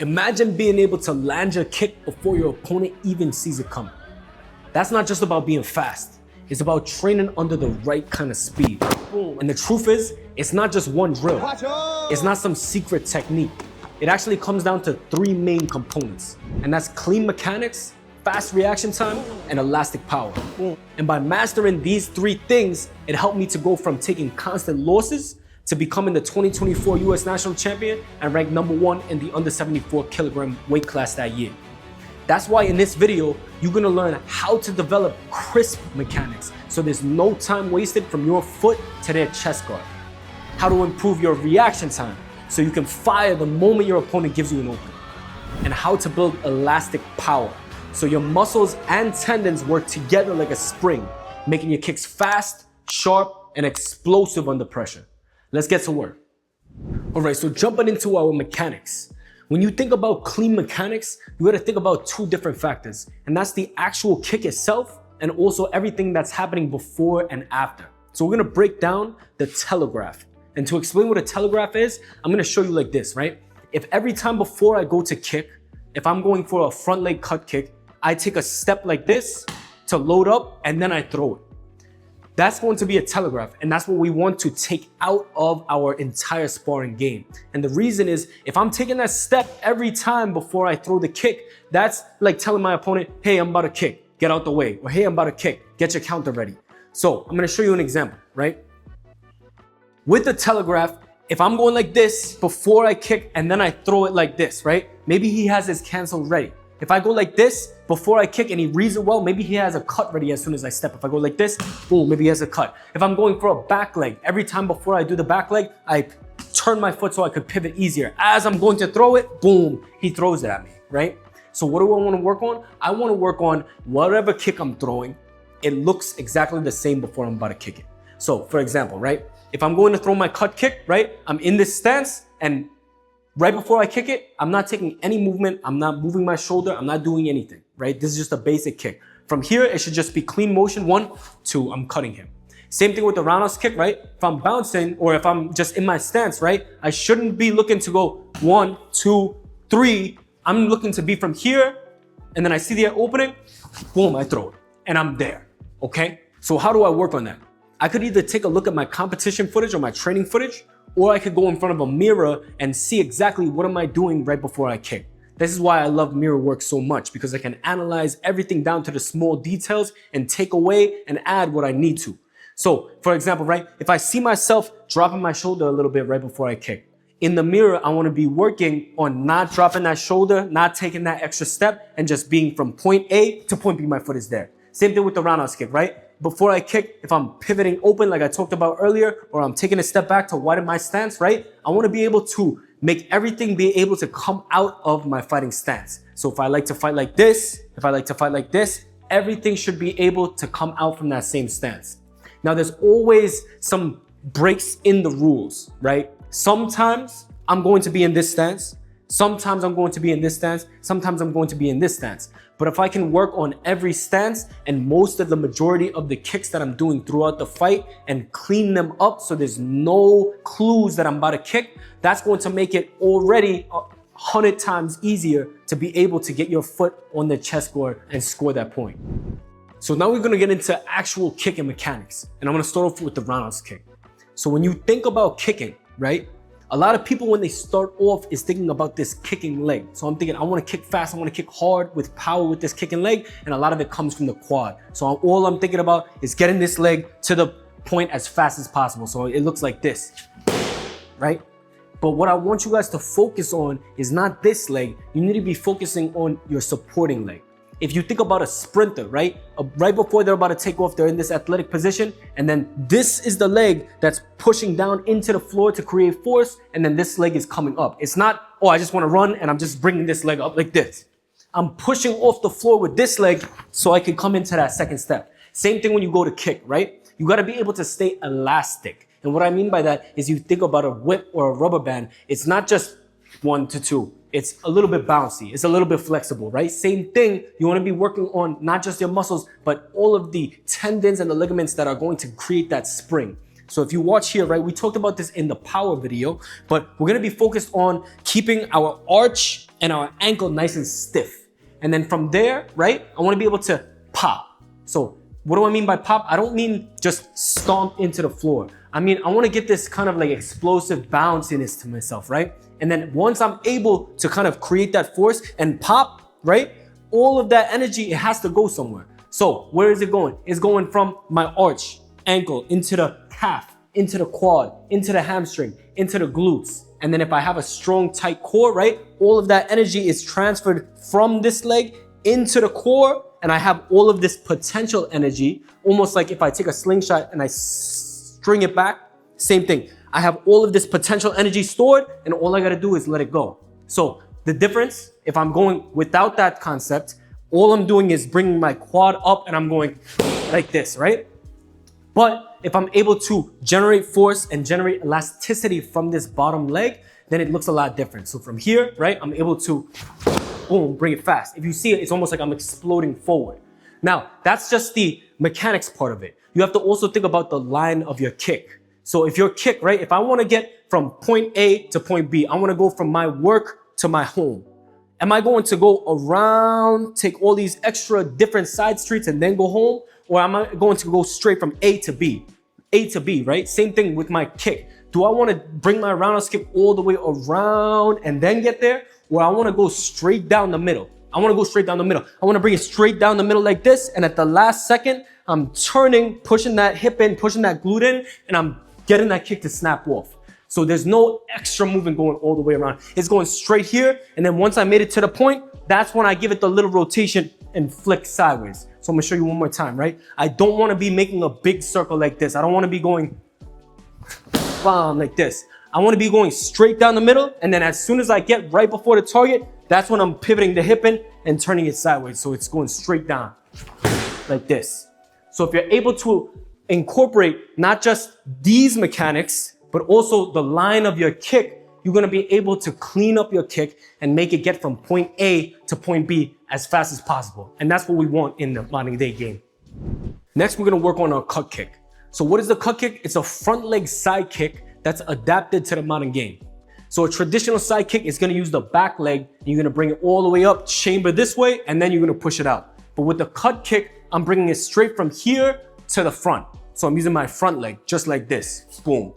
Imagine being able to land your kick before your opponent even sees it coming. That's not just about being fast. It's about training under the right kind of speed. Boom. And the truth is, it's not just one drill. It's not some secret technique. It actually comes down to three main components. And that's clean mechanics, fast reaction time, and elastic power. And by mastering these three things, it helped me to go from taking constant losses to becoming the 2024 US National Champion and ranked #1 in the under 74 kilogram weight class that year. That's why in this video, you're gonna learn how to develop crisp mechanics so there's no time wasted from your foot to their chest guard. How to improve your reaction time so you can fire the moment your opponent gives you an opening. And how to build elastic power so your muscles and tendons work together like a spring, making your kicks fast, sharp, and explosive under pressure. Let's get to work. All right, so jumping into our mechanics. When you think about clean mechanics, you gotta think about two different factors, and that's the actual kick itself and also everything that's happening before and after. So we're gonna break down the telegraph. And to explain what a telegraph is, I'm gonna show you like this, right? If every time before I go to kick, if I'm going for a front leg cut kick, I take a step like this to load up and then I throw it. That's going to be a telegraph, and that's what we want to take out of our entire sparring game. And the reason is, if I'm taking that step every time before I throw the kick, that's like telling my opponent, hey, I'm about to kick, get out the way. Or hey, I'm about to kick, get your counter ready. So I'm gonna show you an example, right? With the telegraph, if I'm going like this before I kick and then I throw it like this, right? Maybe he has his cancel ready. If I go like this before I kick and he reads it well, maybe he has a cut ready as soon as I step. If I go like this, boom, maybe he has a cut. If I'm going for a back leg, every time before I do the back leg, I turn my foot so I could pivot easier. As I'm going to throw it, boom, he throws it at me, right? So what do I want to work on? I want to work on whatever kick I'm throwing, it looks exactly the same before I'm about to kick it. So for example, right? If I'm going to throw my cut kick, right? I'm in this stance and right before I kick it, I'm not taking any movement. I'm not moving my shoulder. I'm not doing anything, right? This is just a basic kick. From here, it should just be clean motion. 1, 2, I'm cutting him. Same thing with the roundhouse kick, right? If I'm bouncing or if I'm just in my stance, right? I shouldn't be looking to go 1, 2, 3. I'm looking to be from here and then I see the opening, boom, I throw it and I'm there, okay? So how do I work on that? I could either take a look at my competition footage or my training footage, or I could go in front of a mirror and see exactly what am I doing right before I kick. This is why I love mirror work so much, because I can analyze everything down to the small details and take away and add what I need to. So for example, right, if I see myself dropping my shoulder a little bit right before I kick, in the mirror, I want to be working on not dropping that shoulder, not taking that extra step, and just being from point A to point B, my foot is there. Same thing with the roundhouse kick, right? Before I kick, if I'm pivoting open like I talked about earlier, or I'm taking a step back to widen my stance, right? I want to be able to make everything be able to come out of my fighting stance. So if I like to fight like this, if I like to fight like this, everything should be able to come out from that same stance. Now there's always some breaks in the rules, right? Sometimes I'm going to be in this stance. Sometimes I'm going to be in this stance. Sometimes I'm going to be in this stance. But if I can work on every stance and most of the majority of the kicks that I'm doing throughout the fight and clean them up so there's no clues that I'm about to kick, that's going to make it already 100 times easier to be able to get your foot on the chest guard and score that point. So now we're going to get into actual kicking mechanics. And I'm going to start off with the roundhouse kick. So when you think about kicking, right? A lot of people, when they start off, is thinking about this kicking leg. So I'm thinking, I want to kick fast. I want to kick hard with power with this kicking leg. And a lot of it comes from the quad. So all I'm thinking about is getting this leg to the point as fast as possible. So it looks like this, right? But what I want you guys to focus on is not this leg. You need to be focusing on your supporting leg. If you think about a sprinter, right? Right before they're about to take off, they're in this athletic position. And then this is the leg that's pushing down into the floor to create force. And then this leg is coming up. It's not, oh, I just want to run and I'm just bringing this leg up like this. I'm pushing off the floor with this leg so I can come into that second step. Same thing when you go to kick, right? You got to be able to stay elastic. And what I mean by that is you think about a whip or a rubber band. It's not just 1 to 2. It's a little bit bouncy. It's a little bit flexible, right? Same thing. You want to be working on not just your muscles, but all of the tendons and the ligaments that are going to create that spring. So if you watch here, right, we talked about this in the power video, but we're gonna be focused on keeping our arch and our ankle nice and stiff. And then from there, right, I wanna be able to pop. So what do I mean by pop? I don't mean just stomp into the floor. I mean, I wanna get this kind of like explosive bounciness to myself, right? And then once I'm able to kind of create that force and pop, right, all of that energy, it has to go somewhere. So where is it going? It's going from my arch, ankle, into the calf, into the quad, into the hamstring, into the glutes. And then if I have a strong, tight core, right, all of that energy is transferred from this leg into the core, and I have all of this potential energy, almost like if I take a slingshot and I string it back, same thing. I have all of this potential energy stored, and all I gotta do is let it go. So the difference, if I'm going without that concept, all I'm doing is bringing my quad up and I'm going like this, right? But if I'm able to generate force and generate elasticity from this bottom leg, then it looks a lot different. So from here, right, I'm able to, boom, bring it fast. If you see it, it's almost like I'm exploding forward. Now, that's just the mechanics part of it. You have to also think about the line of your kick. So if your kick, right, if I wanna get from point A to point B, I wanna go from my work to my home. Am I going to go around, take all these extra different side streets and then go home? Or am I going to go straight from A to B? A to B, right? Same thing with my kick. Do I want to bring my roundhouse kick all the way around and then get there? Or I want to go straight down the middle? I want to go straight down the middle. I want to bring it straight down the middle like this. And at the last second, I'm turning, pushing that hip in, pushing that glute in, and I'm getting that kick to snap off. So there's no extra movement going all the way around. It's going straight here. And then once I made it to the point, that's when I give it the little rotation and flick sideways. So I'm gonna show you one more time, right? I don't wanna be making a big circle like this. I don't wanna be going bam, like this. I wanna be going straight down the middle. And then as soon as I get right before the target, that's when I'm pivoting the hip in and turning it sideways. So it's going straight down like this. So if you're able to incorporate not just these mechanics, but also the line of your kick, you're gonna be able to clean up your kick and make it get from point A to point B as fast as possible. And that's what we want in the modern day game. Next, we're gonna work on our cut kick. So what is the cut kick? It's a front leg side kick that's adapted to the modern game. So a traditional side kick is gonna use the back leg, and you're gonna bring it all the way up, chamber this way, and then you're gonna push it out. But with the cut kick, I'm bringing it straight from here to the front. So I'm using my front leg, just like this, boom.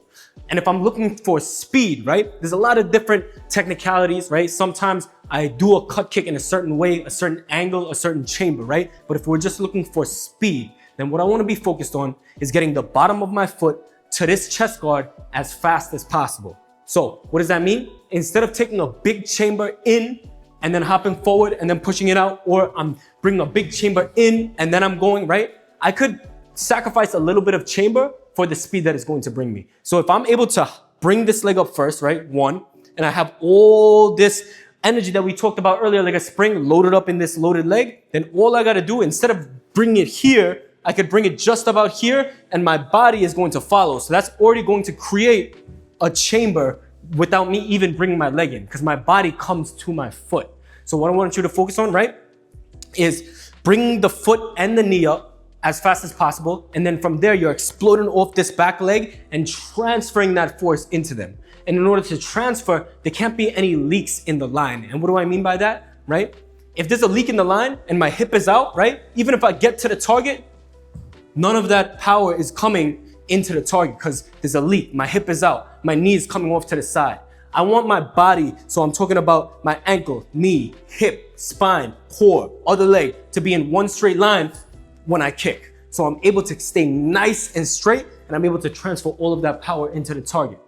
And if I'm looking for speed, right, there's a lot of different technicalities, right? Sometimes I do a cut kick in a certain way, a certain angle, a certain chamber, right? But if we're just looking for speed, then what I want to be focused on is getting the bottom of my foot to this chest guard as fast as possible. So what does that mean? Instead of taking a big chamber in and then hopping forward and then pushing it out, or I'm bringing a big chamber in and then I'm going, right? I could sacrifice a little bit of chamber for the speed that it's going to bring me. So if I'm able to bring this leg up first, right, one, and I have all this energy that we talked about earlier, like a spring loaded up in this loaded leg, then all I gotta do, instead of bringing it here, I could bring it just about here, and my body is going to follow. So that's already going to create a chamber without me even bringing my leg in, because my body comes to my foot. So what I want you to focus on, right, is bringing the foot and the knee up as fast as possible. And then from there, you're exploding off this back leg and transferring that force into them. And in order to transfer, there can't be any leaks in the line. And what do I mean by that, right? If there's a leak in the line and my hip is out, right? Even if I get to the target, none of that power is coming into the target because there's a leak. My hip is out. My knee is coming off to the side. I want my body, so I'm talking about my ankle, knee, hip, spine, core, other leg, to be in one straight line when I kick. So I'm able to stay nice and straight, and I'm able to transfer all of that power into the target.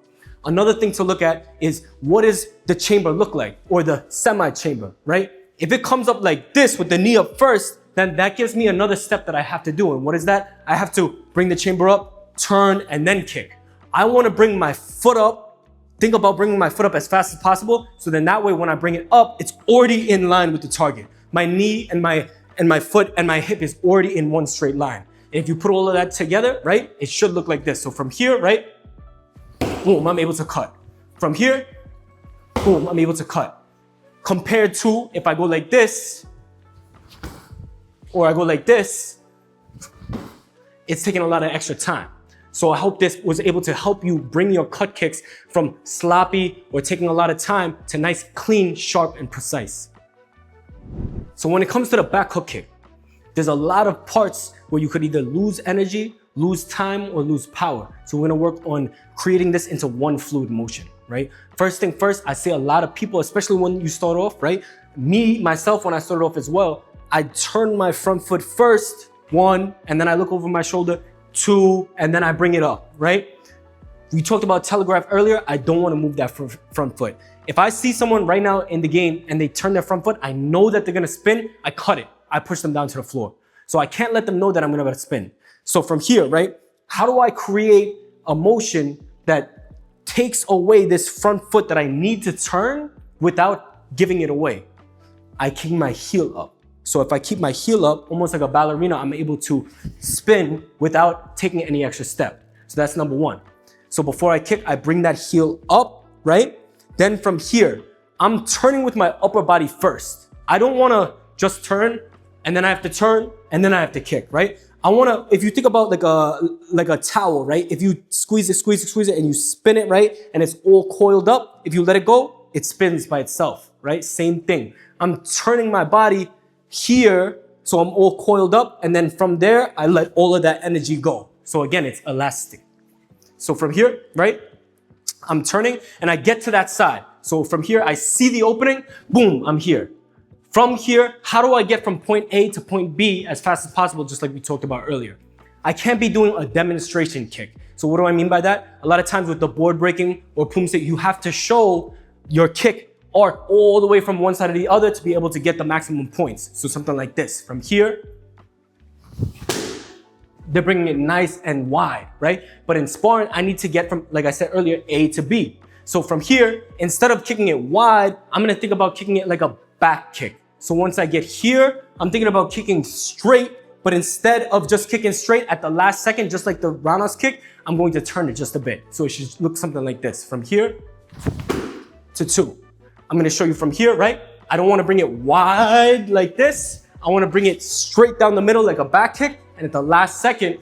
Another thing to look at is, what does the chamber look like, or the semi-chamber, right? If it comes up like this with the knee up first, then that gives me another step that I have to do. And what is that? I have to bring the chamber up, turn, and then kick. I want to bring my foot up, think about bringing my foot up as fast as possible, so then that way when I bring it up, it's already in line with the target. My knee and my foot and my hip is already in one straight line. And if you put all of that together, right, it should look like this. So from here, right, boom, I'm able to cut. From here, boom, I'm able to cut. Compared to if I go like this, or I go like this, it's taking a lot of extra time. So I hope this was able to help you bring your cut kicks from sloppy or taking a lot of time to nice, clean, sharp, and precise. So when it comes to the back hook kick, there's a lot of parts where you could either lose energy, lose time, or lose power. So we're gonna work on creating this into one fluid motion, right? First thing first, I see a lot of people, especially when you start off, right? Me, myself, when I started off as well, I turn my front foot first, 1, and then I look over my shoulder, 2, and then I bring it up, right? We talked about telegraph earlier. I don't wanna move that front foot. If I see someone right now in the game and they turn their front foot, I know that they're gonna spin, I cut it. I push them down to the floor. So I can't let them know that I'm gonna spin. So from here, right, how do I create a motion that takes away this front foot that I need to turn without giving it away? I keep my heel up. So if I keep my heel up, almost like a ballerina, I'm able to spin without taking any extra step. So that's number 1. So before I kick, I bring that heel up, right? Then from here, I'm turning with my upper body first. I don't wanna just turn and then I have to turn and then I have to kick, right? I wanna, if you think about like a towel, right? If you squeeze it, and you spin it, right? And it's all coiled up. If you let it go, it spins by itself, right? Same thing. I'm turning my body here, so I'm all coiled up. And then from there, I let all of that energy go. So again, it's elastic. So from here, right? I'm turning and I get to that side. So from here, I see the opening, boom, I'm here. From here, how do I get from point A to point B as fast as possible, just like we talked about earlier? I can't be doing a demonstration kick. So what do I mean by that? A lot of times with the board breaking or poomstick, you have to show your kick arc all the way from one side to the other to be able to get the maximum points. So something like this, from here, they're bringing it nice and wide, right? But in sparring, I need to get from, like I said earlier, A to B. So from here, instead of kicking it wide, I'm gonna think about kicking it like a back kick. So once I get here, I'm thinking about kicking straight, but instead of just kicking straight at the last second, just like the roundhouse kick, I'm going to turn it just a bit. So it should look something like this, from here to 2. I'm gonna show you from here, right? I don't wanna bring it wide like this. I wanna bring it straight down the middle like a back kick, and at the last second,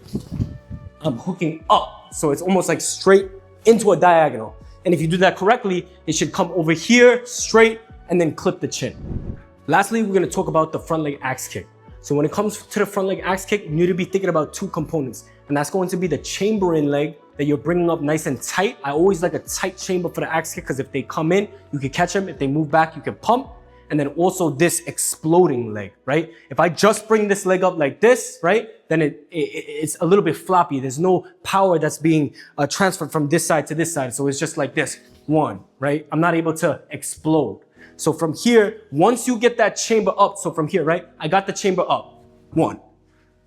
I'm hooking up. So it's almost like straight into a diagonal. And if you do that correctly, it should come over here, straight, and then clip the chin. Lastly, we're gonna talk about the front leg axe kick. So when it comes to the front leg axe kick, you need to be thinking about 2 components. And that's going to be the chamber in leg that you're bringing up nice and tight. I always like a tight chamber for the axe kick because if they come in, you can catch them. If they move back, you can pump. And then also this exploding leg, right? If I just bring this leg up like this, right? Then it's a little bit floppy. There's no power that's being transferred from this side to this side. So it's just like this, 1, right? I'm not able to explode. So from here, once you get that chamber up, so from here, right? I got the chamber up, 1.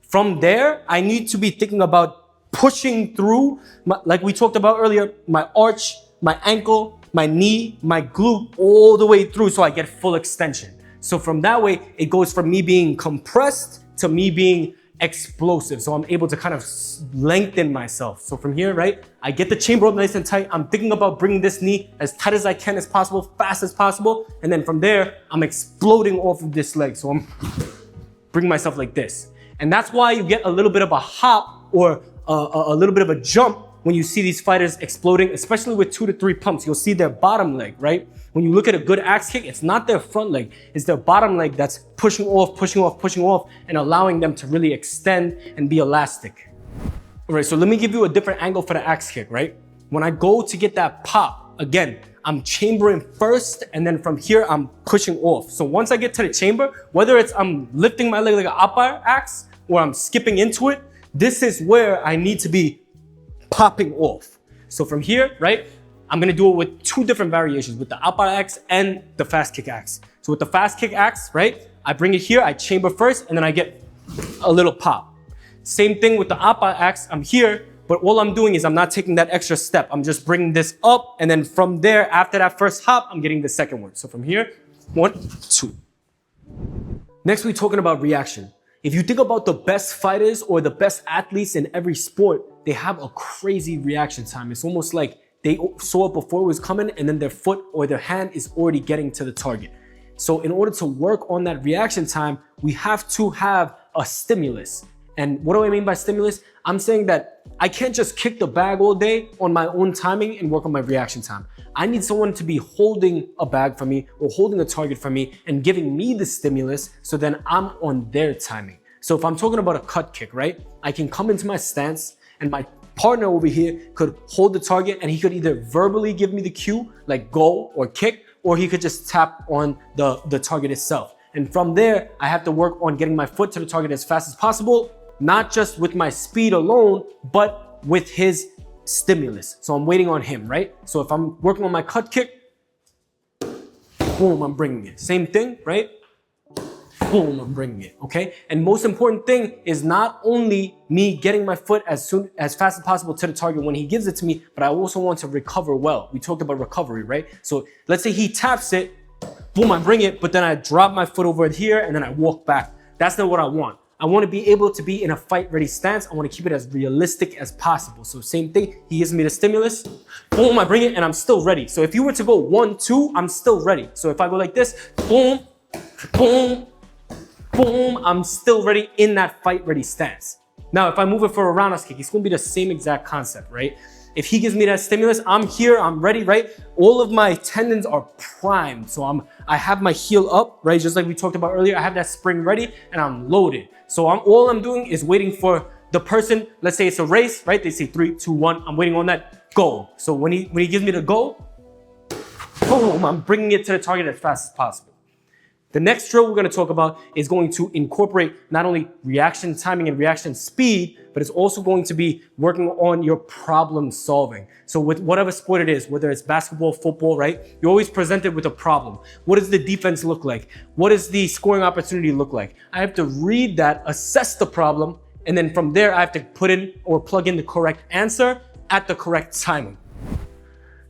From there, I need to be thinking about pushing through, like we talked about earlier, my arch, my ankle, my knee, my glute, all the way through so I get full extension. So from that way, it goes from me being compressed to me being explosive. So I'm able to kind of lengthen myself. So from here, right, I get the chamber up nice and tight. I'm thinking about bringing this knee as tight as I can as possible, fast as possible. And then from there, I'm exploding off of this leg. So I'm bringing myself like this. And that's why you get a little bit of a hop or a little bit of a jump when you see these fighters exploding, especially with 2 to 3 pumps. You'll see their bottom leg, right? When you look at a good axe kick, it's not their front leg, it's their bottom leg that's pushing off, and allowing them to really extend and be elastic. All right, so let me give you a different angle for the axe kick, right? When I go to get that pop, again, I'm chambering first, and then from here, I'm pushing off. So once I get to the chamber, whether it's I'm lifting my leg like an upright axe, or I'm skipping into it, this is where I need to be popping off. So from here, right, I'm gonna do it with 2 different variations, with the upright axe and the fast kick axe. So with the fast kick axe, right, I bring it here, I chamber first, and then I get a little pop. Same thing with the upright axe, I'm here, but all I'm doing is I'm not taking that extra step. I'm just bringing this up, and then from there, after that first hop, I'm getting the second one. So from here, 1, 2. Next, we're talking about reaction. If you think about the best fighters or the best athletes in every sport, they have a crazy reaction time. It's almost like they saw it before it was coming, and then their foot or their hand is already getting to the target. So in order to work on that reaction time, we have to have a stimulus. And what do I mean by stimulus? I'm saying that I can't just kick the bag all day on my own timing and work on my reaction time. I need someone to be holding a bag for me or holding a target for me and giving me the stimulus, so then I'm on their timing. So if I'm talking about a cut kick, right? I can come into my stance and my partner over here could hold the target and he could either verbally give me the cue, like go or kick, or he could just tap on the target itself. And from there, I have to work on getting my foot to the target as fast as possible, not just with my speed alone, but with his stimulus. So I'm waiting on him, right? So if I'm working on my cut kick, boom, I'm bringing it. Same thing, right? Boom, I'm bringing it, okay? And most important thing is not only me getting my foot as fast as possible to the target when he gives it to me, but I also want to recover well. We talked about recovery, right? So let's say he taps it, boom, I bring it, but then I drop my foot over here and then I walk back. That's not what I want. I want to be able to be in a fight-ready stance. I want to keep it as realistic as possible. So same thing, he gives me the stimulus, boom, I bring it, and I'm still ready. So if you were to go 1, 2, I'm still ready. So if I go like this, boom, boom, boom, I'm still ready in that fight-ready stance. Now, if I move it for a roundhouse kick, it's going to be the same exact concept, right? If he gives me that stimulus, I'm here, I'm ready, right? All of my tendons are primed. So I have my heel up, right? Just like we talked about earlier, I have that spring ready and I'm loaded. So all I'm doing is waiting for the person. Let's say it's a race, right? They say 3, 2, 1. I'm waiting on that go. So when he gives me the go, boom, I'm bringing it to the target as fast as possible. The next drill we're going to talk about is going to incorporate not only reaction timing and reaction speed, but it's also going to be working on your problem solving. So with whatever sport it is, whether it's basketball, football, right? You're always presented with a problem. What does the defense look like? What does the scoring opportunity look like? I have to read that, assess the problem, and then from there I have to put in or plug in the correct answer at the correct timing.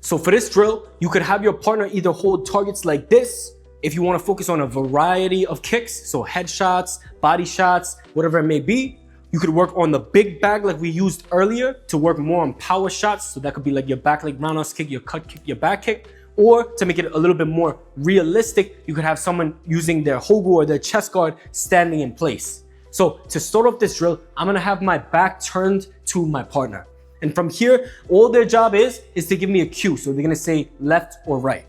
So for this drill, you could have your partner either hold targets like this, if you want to focus on a variety of kicks, so headshots, body shots, whatever it may be. You could work on the big bag like we used earlier to work more on power shots. So that could be like your back leg roundhouse kick, your cut kick, your back kick. Or to make it a little bit more realistic, you could have someone using their hogu or their chest guard standing in place. So to start off this drill, I'm going to have my back turned to my partner. And from here, all their job is to give me a cue. So they're going to say left or right.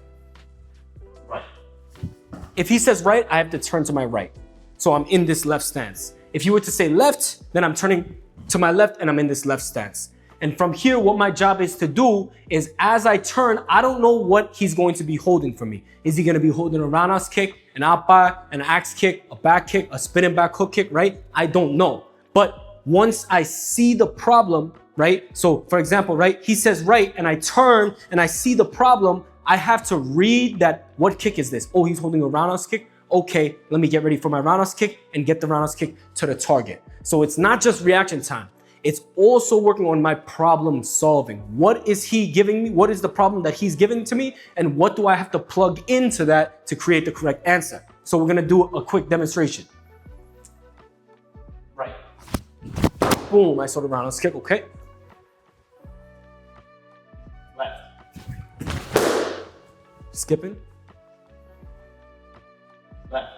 If he says right, I have to turn to my right. So I'm in this left stance. If you were to say left, then I'm turning to my left and I'm in this left stance. And from here, what my job is to do is as I turn, I don't know what he's going to be holding for me. Is he going to be holding a roundhouse kick, an out bar, an axe kick, a back kick, a spinning back hook kick, right? I don't know. But once I see the problem, right? So for example, right? He says right and I turn and I see the problem. I have to read that, what kick is this? Oh, he's holding a roundhouse kick. Okay, let me get ready for my roundhouse kick and get the roundhouse kick to the target. So it's not just reaction time. It's also working on my problem solving. What is he giving me? What is the problem that he's giving to me? And what do I have to plug into that to create the correct answer? So we're gonna do a quick demonstration. Right. Boom, I saw the roundhouse kick, okay. Skipping. Left.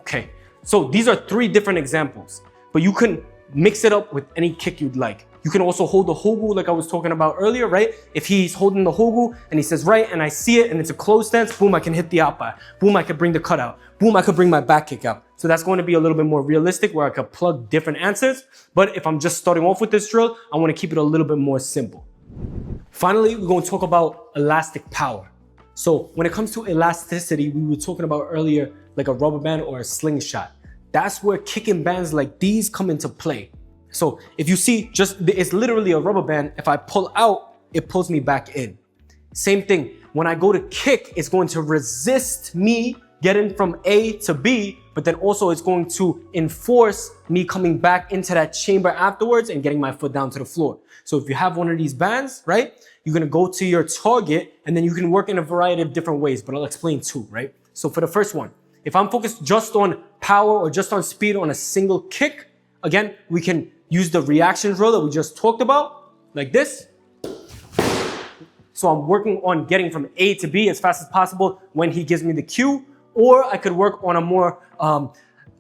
Okay, so these are 3 different examples, but you can mix it up with any kick you'd like. You can also hold the hogu like I was talking about earlier, right? If he's holding the hogu and he says right and I see it and it's a closed stance, boom, I can hit the out by. Boom, I could bring the cut out. Boom, I could bring my back kick out. So that's going to be a little bit more realistic where I could plug different answers. But if I'm just starting off with this drill, I want to keep it a little bit more simple. Finally, we're going to talk about elastic power. So when it comes to elasticity, we were talking about earlier, like a rubber band or a slingshot. That's where kicking bands like these come into play. So if you see, it's literally a rubber band. If I pull out, it pulls me back in. Same thing. When I go to kick, it's going to resist me getting from A to B, but then also it's going to enforce me coming back into that chamber afterwards and getting my foot down to the floor. So if you have one of these bands, right, you're gonna go to your target and then you can work in a variety of different ways, but I'll explain 2, right? So for the first one, if I'm focused just on power or just on speed on a single kick, again, we can use the reaction drill that we just talked about, like this. So I'm working on getting from A to B as fast as possible when he gives me the cue, or I could work on a more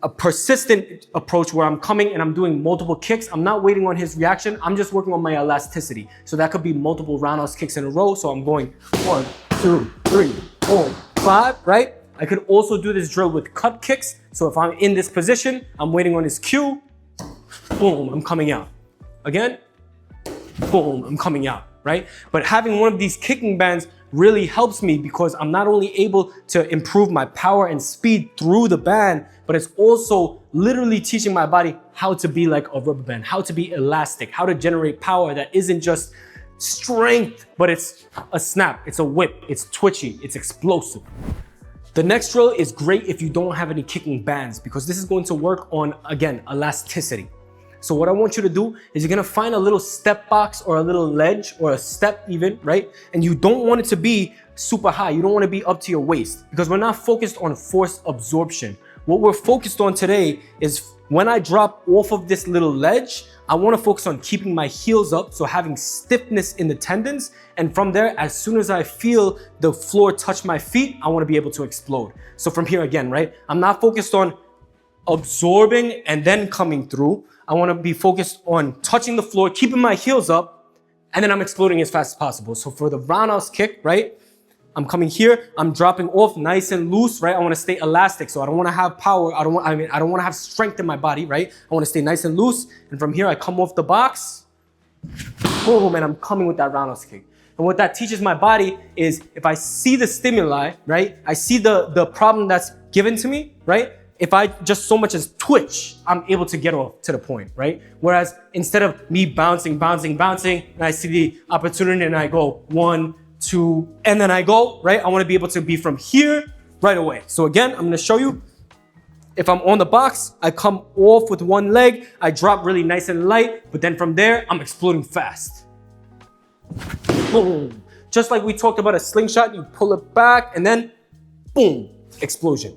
a persistent approach where I'm coming and I'm doing multiple kicks. I'm not waiting on his reaction. I'm just working on my elasticity. So that could be multiple roundhouse kicks in a row. So I'm going 1, 2, 3, 4, 5, right? I could also do this drill with cut kicks. So if I'm in this position, I'm waiting on his cue. Boom, I'm coming out. Again, boom, I'm coming out, right? But having one of these kicking bands really helps me because I'm not only able to improve my power and speed through the band, but it's also literally teaching my body how to be like a rubber band, how to be elastic, how to generate power that isn't just strength, but it's a snap, it's a whip, it's twitchy, it's explosive. The next drill is great if you don't have any kicking bands because this is going to work on, again, elasticity. So what I want you to do is you're gonna find a little step box or a little ledge or a step even, right? And you don't want it to be super high. You don't want to be up to your waist because we're not focused on force absorption. What we're focused on today is when I drop off of this little ledge, I want to focus on keeping my heels up, so having stiffness in the tendons. And from there, as soon as I feel the floor touch my feet, I want to be able to explode. So from here again, right? I'm not focused on absorbing and then coming through. I want to be focused on touching the floor, keeping my heels up, and then I'm exploding as fast as possible. So for the roundhouse kick, right? I'm coming here, I'm dropping off nice and loose, right? I want to stay elastic, so I don't want to have power. I don't want to have strength in my body, right? I want to stay nice and loose. And from here, I come off the box, boom, and I'm coming with that roundhouse kick. And what that teaches my body is if I see the stimuli, right? I see the problem that's given to me, right? If I just so much as twitch, I'm able to get off to the point, right? Whereas instead of me bouncing, and I see the opportunity and I go 1, 2, and then I go, right? I want to be able to be from here right away. So again, I'm going to show you. If I'm on the box, I come off with one leg, I drop really nice and light, but then from there, I'm exploding fast. Boom. Just like we talked about a slingshot, you pull it back and then boom, explosion.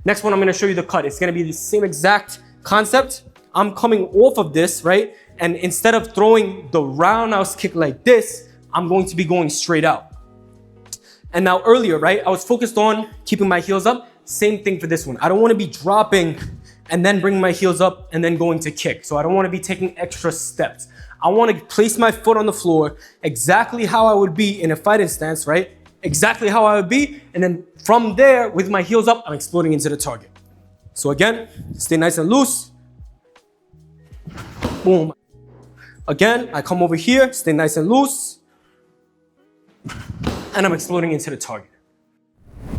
Next one, I'm going to show you the cut. It's going to be the same exact concept. I'm coming off of this, right? And instead of throwing the roundhouse kick like this, I'm going to be going straight out. And now earlier, right, I was focused on keeping my heels up. Same thing for this one. I don't want to be dropping and then bringing my heels up and then going to kick. So I don't want to be taking extra steps. I want to place my foot on the floor exactly how I would be in a fighting stance, right? Exactly how I would be. And then from there, with my heels up, I'm exploding into the target. So again, stay nice and loose. Boom. Again, I come over here, stay nice and loose. And I'm exploding into the target.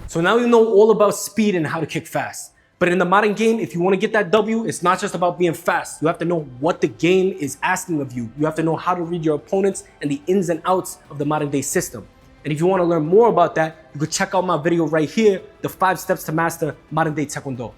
So now you know all about speed and how to kick fast. But in the modern game, if you want to get that W, it's not just about being fast. You have to know what the game is asking of you. You have to know how to read your opponents and the ins and outs of the modern day system. And if you want to learn more about that, you could check out my video right here, the 5 steps to master modern day Taekwondo.